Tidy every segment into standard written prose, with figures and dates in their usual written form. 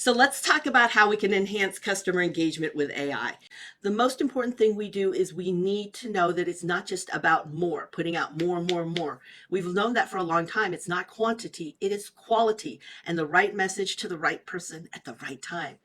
So let's talk about how we can enhance customer engagement with AI. The most important thing we do is we need to know that it's not just about more, putting out more and more and more. We've known that for a long time. It's not quantity, it is quality and the right message to the right person at the right time.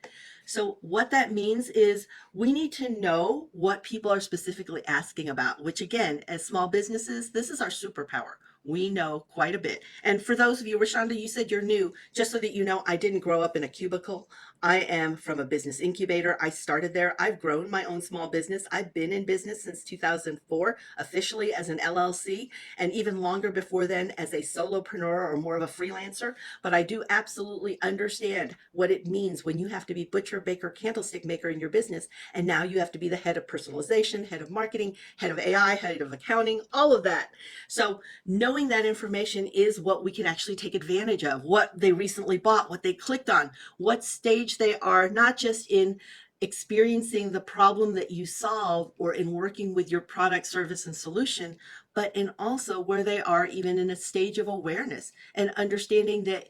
So what that means is we need to know what people are specifically asking about, which again, as small businesses, this is our superpower. We know quite a bit. And for those of you, Rashonda, you said you're new, just so that you know, I didn't grow up in a cubicle. I am from a business incubator. I started there. I've grown my own small business. I've been in business since 2004, officially as an LLC, and even longer before then as a solopreneur or more of a freelancer. But I do absolutely understand what it means when you have to be butcher, baker, candlestick maker in your business. And now you have to be the head of personalization, head of marketing, head of AI, head of accounting, all of that. So knowing that information is what we can actually take advantage of, what they recently bought, what they clicked on, what stage they are, not just in experiencing the problem that you solve or in working with your product, service, and solution, but in also where they are even in a stage of awareness and understanding that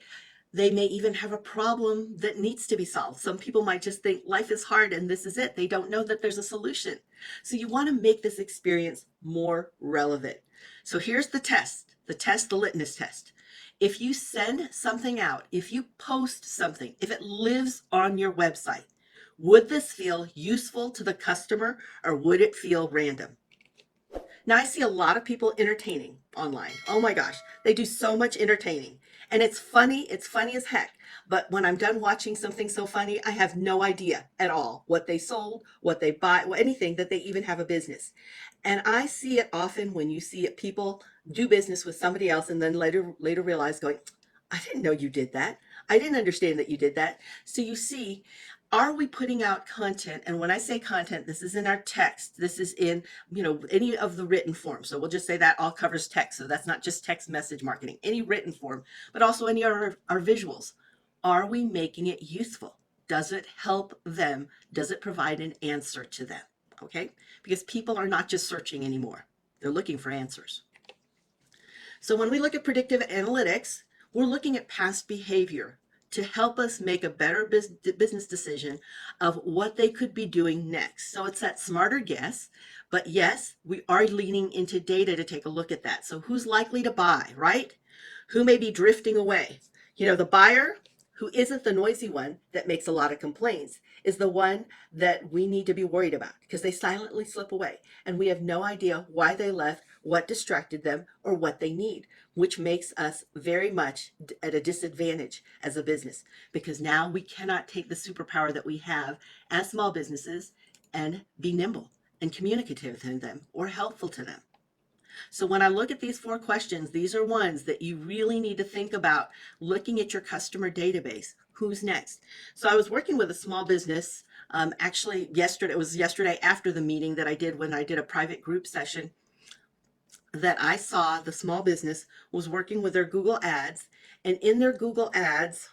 they may even have a problem that needs to be solved. Some people might just think life is hard and this is it. They don't know that there's a solution. So you want to make this experience more relevant. So here's the test, the litmus test. If you send something out, if you post something, if it lives on your website, would this feel useful to the customer or would it feel random? Now I see a lot of people entertaining online. Oh my gosh, they do so much entertaining. And it's funny as heck. But when I'm done watching something so funny, I have no idea at all what they sold, what they buy, anything that they even have a business. And I see it often when you see it, people do business with somebody else and then later realize going, I didn't know you did that. I didn't understand that you did that. So you see, are we putting out content? And when I say content, this is in our text. This is in, any of the written form. So we'll just say that all covers text. So that's not just text message marketing, any written form, but also any of our visuals. Are we making it useful? Does it help them? Does it provide an answer to them? Okay? Because people are not just searching anymore. They're looking for answers. So when we look at predictive analytics, we're looking at past behavior to help us make a better business decision of what they could be doing next. So it's that smarter guess, but yes, we are leaning into data to take a look at that. So who's likely to buy, right? Who may be drifting away? The buyer who isn't the noisy one that makes a lot of complaints is the one that we need to be worried about because they silently slip away and we have no idea why they left, what distracted them, or what they need, which makes us very much at a disadvantage as a business because now we cannot take the superpower that we have as small businesses and be nimble and communicative to them or helpful to them. So when I look at these 4 questions, these are ones that you really need to think about looking at your customer database. Who's next? So I was working with a small business actually yesterday. It was yesterday after the meeting that I did when I did a private group session that I saw the small business was working with their Google Ads, and in their Google Ads,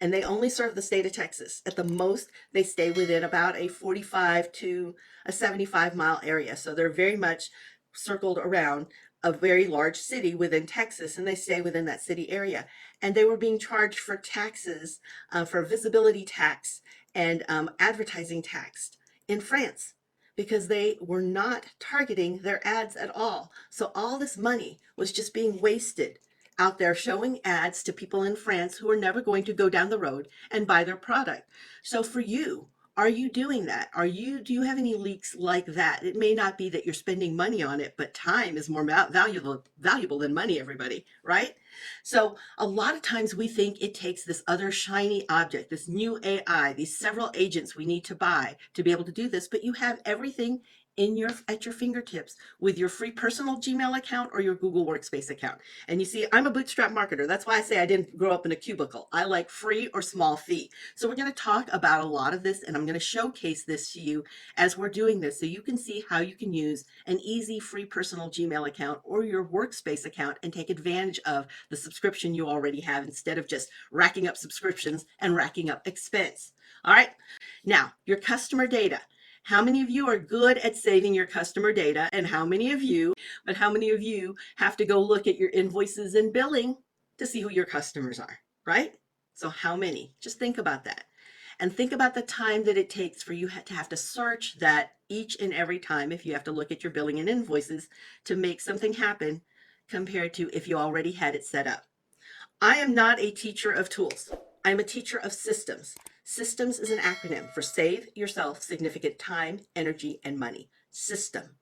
and they only serve the state of Texas. At the most, they stay within about a 45 to a 75-mile area. So they're very much circled around a very large city within Texas, and they stay within that city area. And they were being charged for taxes, for visibility tax and advertising tax in France because they were not targeting their ads at all. So all this money was just being wasted out there showing ads to people in France who are never going to go down the road and buy their product. So for you, are you doing that? Do you have any leaks like that? It may not be that you're spending money on it, but time is more valuable than money, everybody, right? So a lot of times we think it takes this other shiny object, this new AI, these several agents we need to buy to be able to do this, but you have everything at your fingertips with your free personal Gmail account or your Google Workspace account. And you see, I'm a bootstrap marketer. That's why I say I didn't grow up in a cubicle. I like free or small fee. So we're going to talk about a lot of this, and I'm going to showcase this to you as we're doing this so you can see how you can use an easy free personal Gmail account or your Workspace account and take advantage of the subscription you already have instead of just racking up subscriptions and racking up expense. All right. Now, your customer data. How many of you are good at saving your customer data and how many of you have to go look at your invoices and billing to see who your customers are, right? So how many? Just think about that. And think about the time that it takes for you to have to search that each and every time if you have to look at your billing and invoices to make something happen compared to if you already had it set up. I am not a teacher of tools. I'm a teacher of systems. Systems is an acronym for Save Yourself Significant Time, Energy, and Money. System.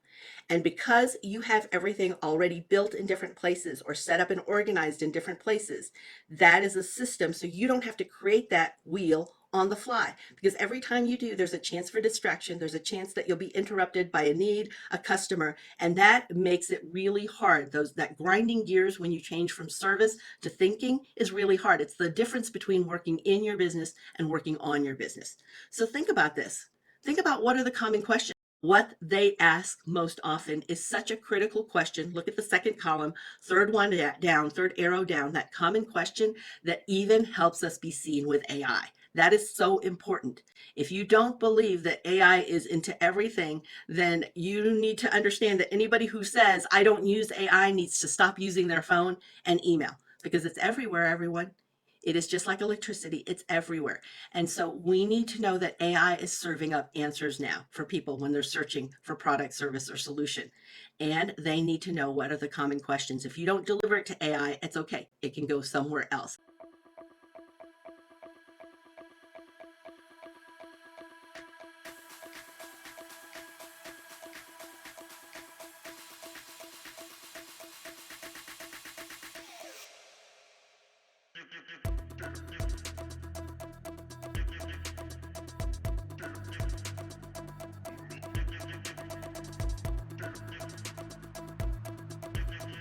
And because you have everything already built in different places or set up and organized in different places, that is a system. So you don't have to create that wheel on the fly, because every time you do, there's a chance for distraction. There's a chance that you'll be interrupted by a need, a customer, and that makes it really hard. That grinding gears when you change from service to thinking is really hard. It's the difference between working in your business and working on your business. So think about this. Think about what are the common questions. What they ask most often is such a critical question. Look at the second column, third one down, third arrow down, that common question that even helps us be seen with AI. That is so important. If you don't believe that AI is into everything, then you need to understand that anybody who says, I don't use AI, needs to stop using their phone and email, because it's everywhere, everyone. It is just like electricity, it's everywhere. And so we need to know that AI is serving up answers now for people when they're searching for product, service, or solution. And they need to know what are the common questions. If you don't deliver it to AI, it's okay. It can go somewhere else.